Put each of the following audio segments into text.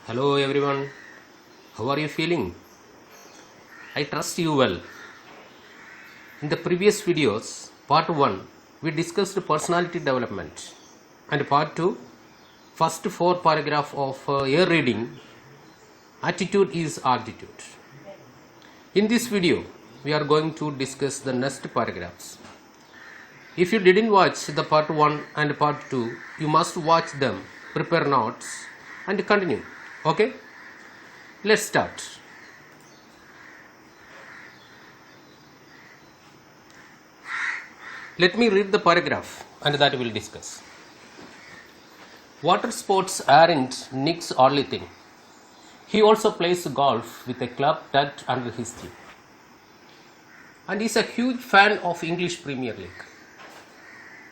Hello everyone, how are you feeling? I trust you well. In the previous videos, part 1, we discussed personality development, and part 2, first 4 paragraph of air reading, attitude is altitude. In this video, we are going to discuss the next paragraphs. If you didn't watch the part 1 and part 2, you must watch them, prepare notes and continue. Okay? Let's start. Let me read the paragraph and that we'll discuss. Water sports aren't Nick's only thing. He also plays golf with a club tucked under his chin. And he's a huge fan of English Premier League.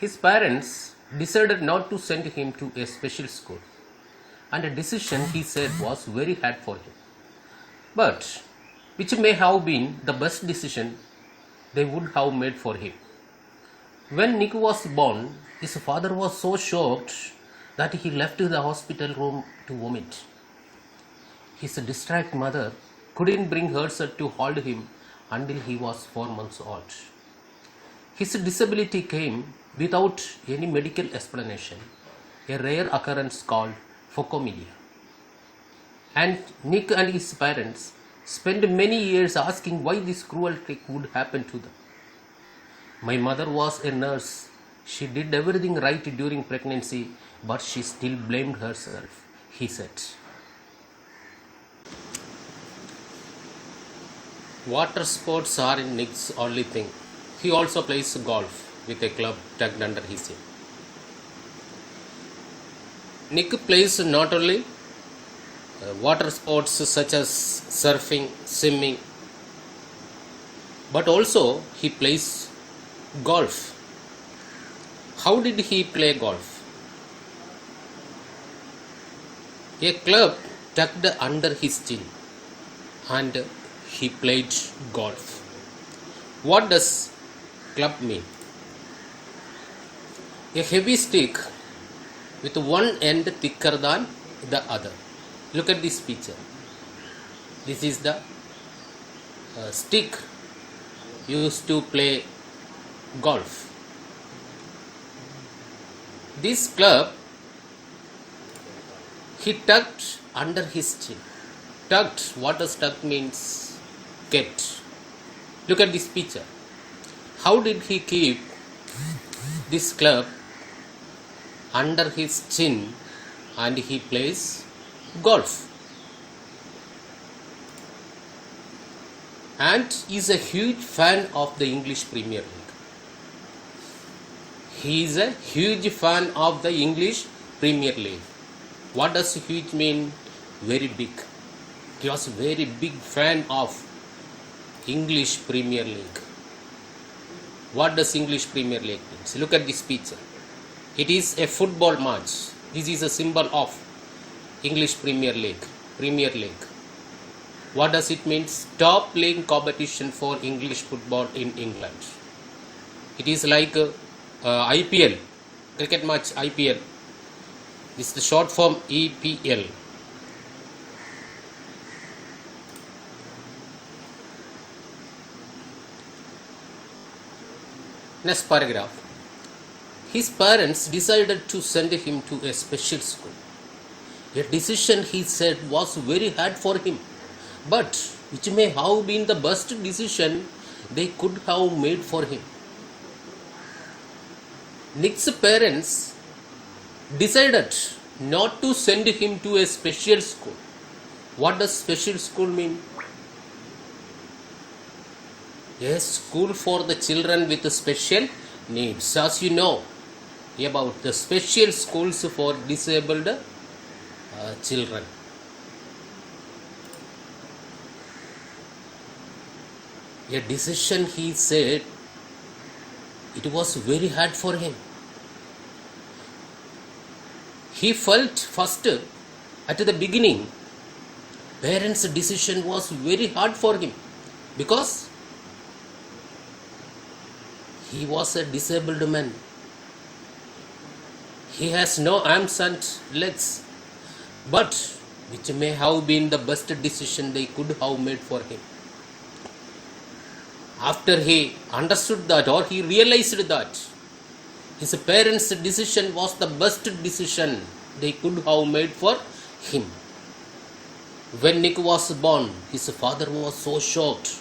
His parents decided not to send him to a special school, and a decision he said was very hard for him, but which may have been the best decision they would have made for him. When Nick was born, his father was so shocked that he left the hospital room to vomit. His distraught mother couldn't bring herself to hold him until he was 4 months old. His disability came without any medical explanation, a rare occurrence called phocomelia. And Nick and his parents spent many years asking why this cruel trick would happen to them. My mother was a nurse. She did everything right during pregnancy, but she still blamed herself, he said. Water sports are Nick's only thing. He also plays golf with a club tucked under his chin. Nick plays not only water sports such as surfing, swimming, but also he plays golf. How did he play golf? A club tucked under his chin, and he played golf. What does club mean? A heavy stick with one end thicker than the other. Look at this picture. This is the stick used to play golf. This club he tucked under his chin. Tucked, what does tucked means? Kept. Look at this picture. How did he keep this club under his chin and he plays golf? And is a huge fan of the English Premier League. He is a huge fan of the English Premier League. What does huge mean? Very big. He was a very big fan of English Premier League. What does English Premier League mean? Look at this picture. It is a football match. This is a symbol of English Premier League. Premier League. What does it mean? Top league competition for English football in England. It is like IPL, cricket match IPL. This is the short form EPL. Next paragraph. His parents decided to send him to a special school. A decision he said was very hard for him, but which may have been the best decision they could have made for him. Nick's parents decided not to send him to a special school. What does special school mean? A school for the children with special needs. As you know about the special schools for disabled children. A decision he said it was very hard for him. He felt first at the beginning parents' decision was very hard for him because he was a disabled man. He has no arms and legs. But which may have been the best decision they could have made for him. After he understood that, or he realized that his parents' decision was the best decision they could have made for him. When Nick was born, his father was so shocked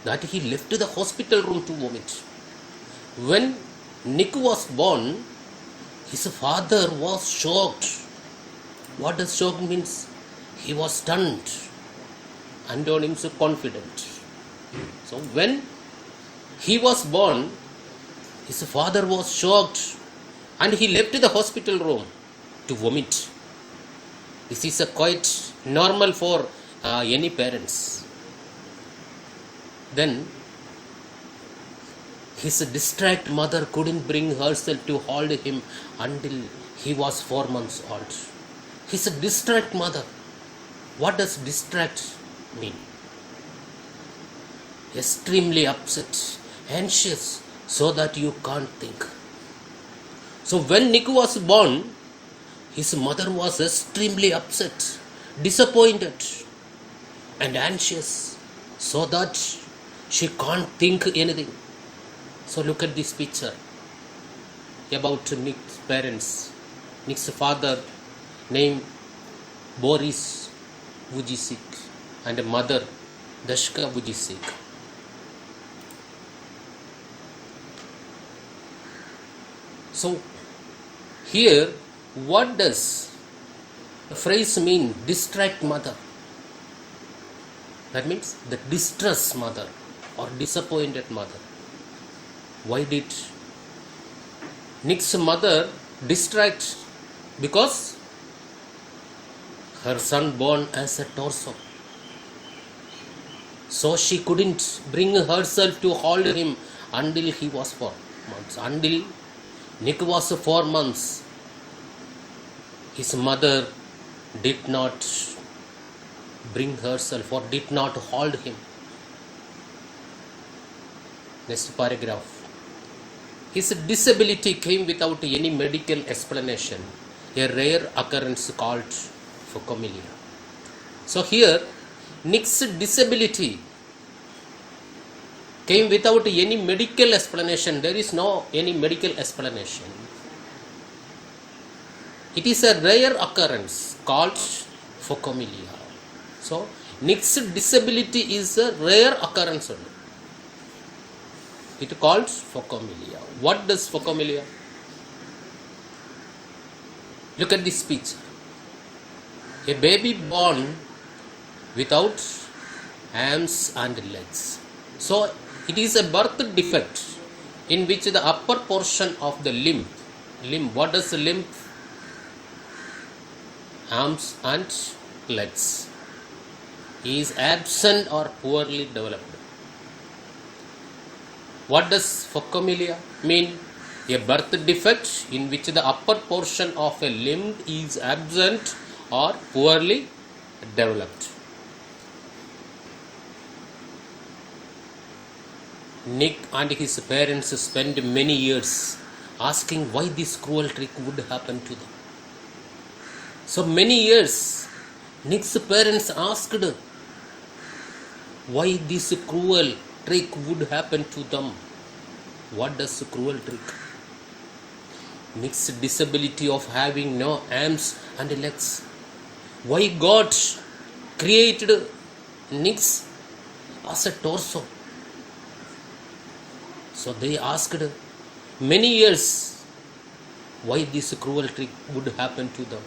that he left the hospital room to vomit. When Nick was born, his father was shocked. What does shocked means? He was stunned. Antonyms of confident. So when he was born, his father was shocked and he left the hospital room to vomit. This is quite normal for any parents. Then his distraught mother couldn't bring herself to hold him until he was 4 months old. His distraught mother. What does distraught mean? Extremely upset, anxious, so that you can't think. So when Nick was born, his mother was extremely upset, disappointed, and anxious, so that she can't think anything. So look at this picture about Nick's parents. Nick's father named Boris Vujicic and mother Dashka Vujicic. So here, what does the phrase mean? Distraught mother. That means the distressed mother or disappointed mother. Why did Nick's mother distract? Because her son born as a torso. So she couldn't bring herself to hold him until he was 4 months. Until Nick was 4 months, his mother did not bring herself or did not hold him. Next paragraph. His disability came without any medical explanation, a rare occurrence called phocomelia. So here, Nick's disability came without any medical explanation. There is no any medical explanation. It is a rare occurrence called phocomelia. So Nick's disability is a rare occurrence only. It called phocomelia. What does phocomelia? Look at this picture. A baby born without arms and legs. So it is a birth defect in which the upper portion of the limb, what does the limb? Arms and legs, is absent or poorly developed. What does phocomelia mean? A birth defect in which the upper portion of a limb is absent or poorly developed. Nick and his parents spent many years asking why this cruel trick would happen to them. So many years, Nick's parents asked why this cruel trick would happen to them. What does a cruel trick? Nick's disability of having no arms and legs. Why God created Nick's as a torso? So they asked many years why this cruel trick would happen to them.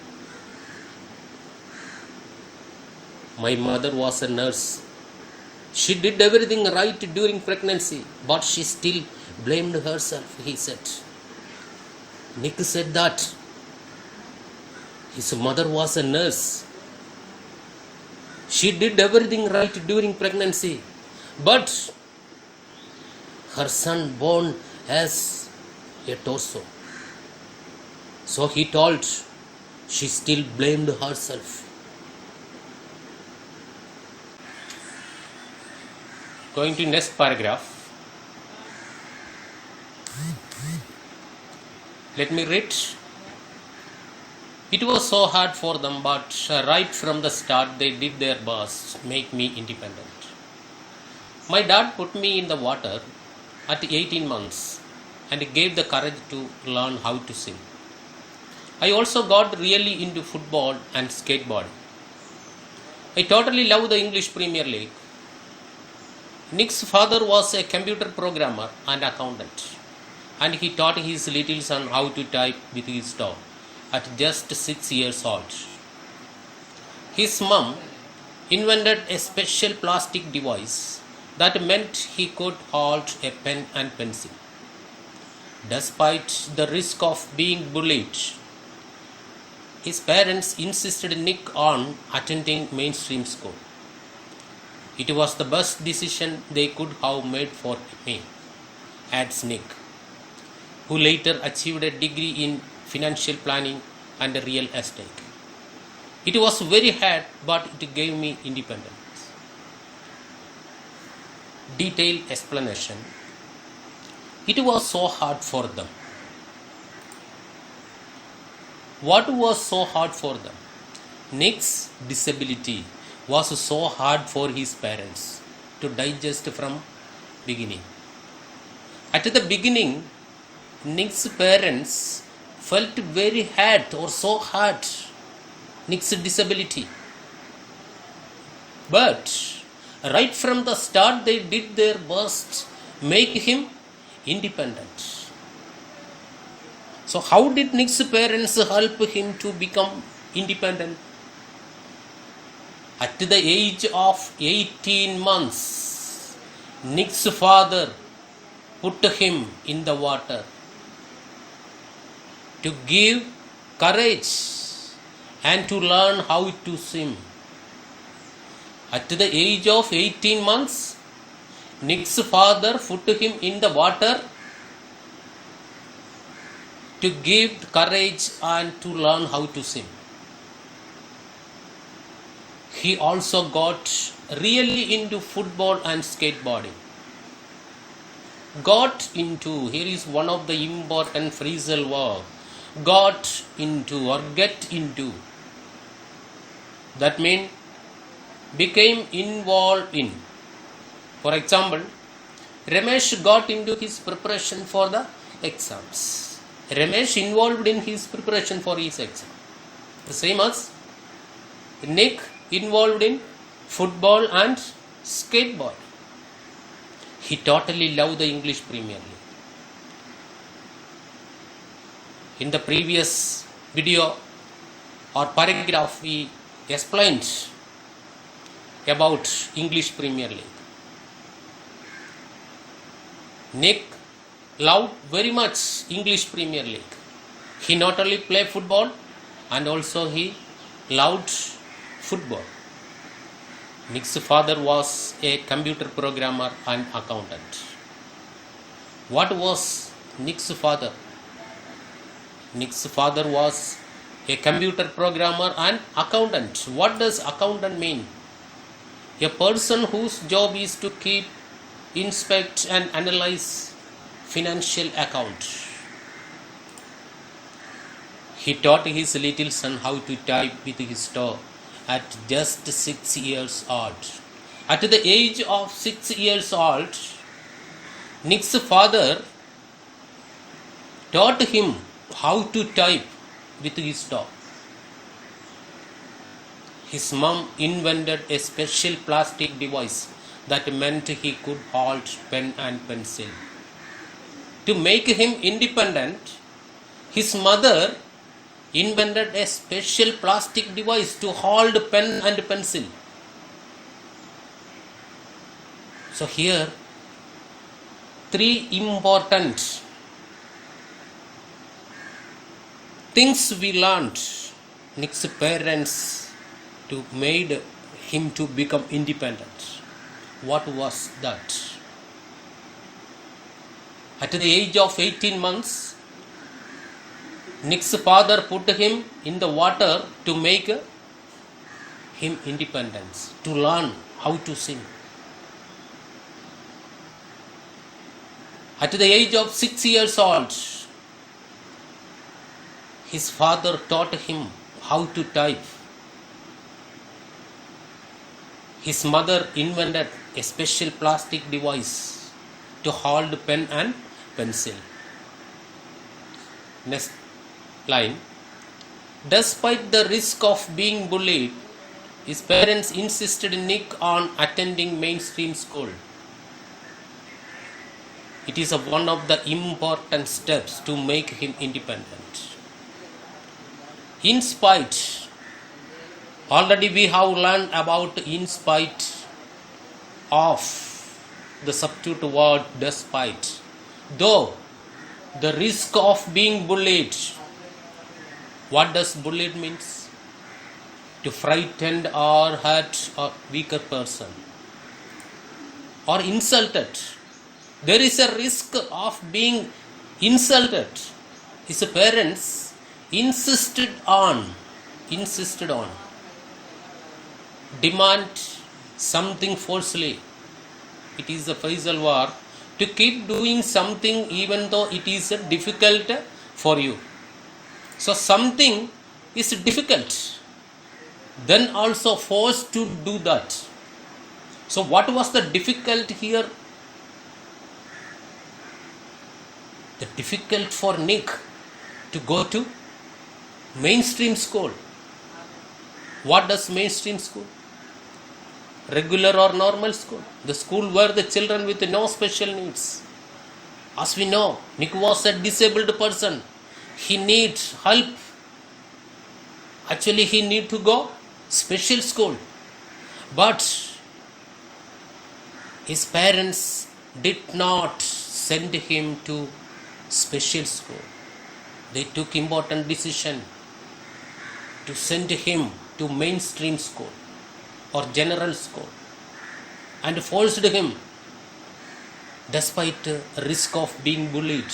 My mother was a nurse. She did everything right during pregnancy, but she still blamed herself, he said. Nick said that his mother was a nurse. She did everything right during pregnancy, but her son born as a torso. So he told she still blamed herself. Going to next paragraph. Let me read. It was so hard for them, but right from the start, they did their best to make me independent. My dad put me in the water at 18 months and gave the courage to learn how to swim. I also got really into football and skateboarding. I totally love the English Premier League. Nick's father was a computer programmer and accountant, and he taught his little son how to type with his toe at just 6 years old. His mum invented a special plastic device that meant he could hold a pen and pencil. Despite the risk of being bullied, his parents insisted Nick on attending mainstream school. It was the best decision they could have made for me, adds Nick, who later achieved a degree in financial planning and real estate. It was very hard, but it gave me independence. Detailed explanation. It was so hard for them. What was so hard for them? Nick's disability was so hard for his parents to digest from beginning. At the beginning, Nick's parents felt very hard or so hard Nick's disability. But right from the start, they did their best make him independent. So how did Nick's parents help him to become independent? At the age of 18 months, Nick's father put him in the water to give courage and to learn how to swim. At the age of 18 months, Nick's father put him in the water to give courage and to learn how to swim. He also got really into football and skateboarding. Got into, here is one of the important phrasal verbs. Got into or get into. That means became involved in. For example, Ramesh got into his preparation for the exams. Ramesh involved in his preparation for his exam. The same as Nick involved in football and skateboard. He totally loved the English Premier League. In the previous video or paragraph, we explained about English Premier League. Nick loved very much English Premier League. He not only played football and also he loved football. Nick's father was a computer programmer and accountant. What was Nick's father? Nick's father was a computer programmer and accountant. What does accountant mean? A person whose job is to keep, inspect and analyze financial accounts. He taught his little son how to type with his toe at just 6 years old. At the age of 6 years old, Nick's father taught him how to type with his toe. His mom invented a special plastic device that meant he could hold pen and pencil. To make him independent, his mother invented a special plastic device to hold pen and pencil. So here, three important things we learned. Nick's parents to made him to become independent. What was that? At the age of 18 months, Nick's father put him in the water to make him independent, to learn how to swim. At the age of 6 years old, His father taught him how to type. His mother invented a special plastic device to hold pen and pencil. Next line. Despite the risk of being bullied, his parents insisted Nick on attending mainstream school. It is one of the important steps to make him independent. In spite, already we have learned about in spite of, the substitute word despite. Though the risk of being bullied, what does bullied means? To frighten or hurt a weaker person or insulted. There is a risk of being insulted. His parents insisted on demand something forcefully. It is the phrasal verb to keep doing something even though it is difficult for you. So something is difficult, then also forced to do that. So what was the difficult here? The difficult for Nick to go to mainstream school. What does mainstream school? Regular or normal school? The school where the children with no special needs. As we know, Nick was a disabled person. He needs help. Actually, he need to go special school. But his parents did not send him to special school. They took important decision to send him to mainstream school or general school and forced him despite risk of being bullied.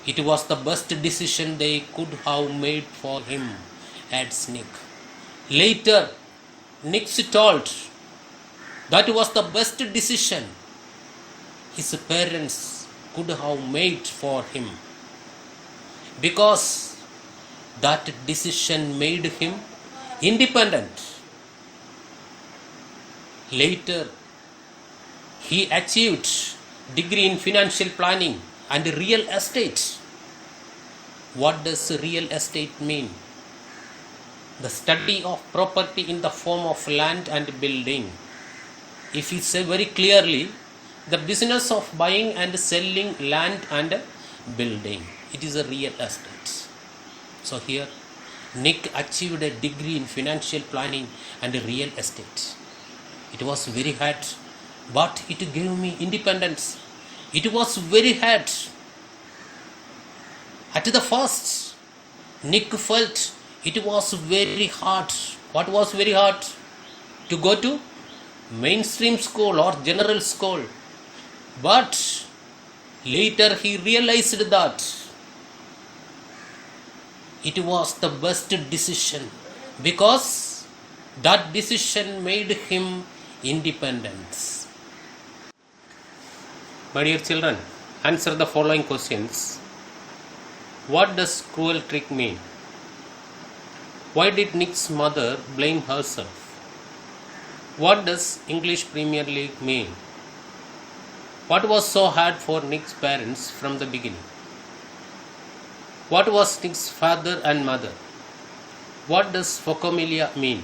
It was the best decision they could have made for him, adds Nick. Later, Nick told that was the best decision his parents could have made for him, because that decision made him independent. Later, he achieved degree in financial planning and real estate. What does real estate mean? The study of property in the form of land and building. If we say very clearly, the business of buying and selling land and building. It is a real estate. So here, Nick achieved a degree in financial planning and real estate. It was very hard, but it gave me independence. It was very hard. At the first, Nick felt it was very hard. What was very hard? To go to mainstream school or general school. But later he realized that it was the best decision, because that decision made him independent. My dear children, answer the following questions. What does cruel trick mean? Why did Nick's mother blame herself? What does English Premier League mean? What was so hard for Nick's parents from the beginning? What was Nick's father and mother? What does Phocomelia mean?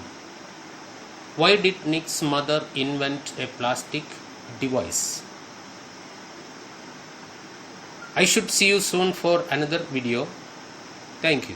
Why did Nick's mother invent a plastic device? I should see you soon for another video. Thank you.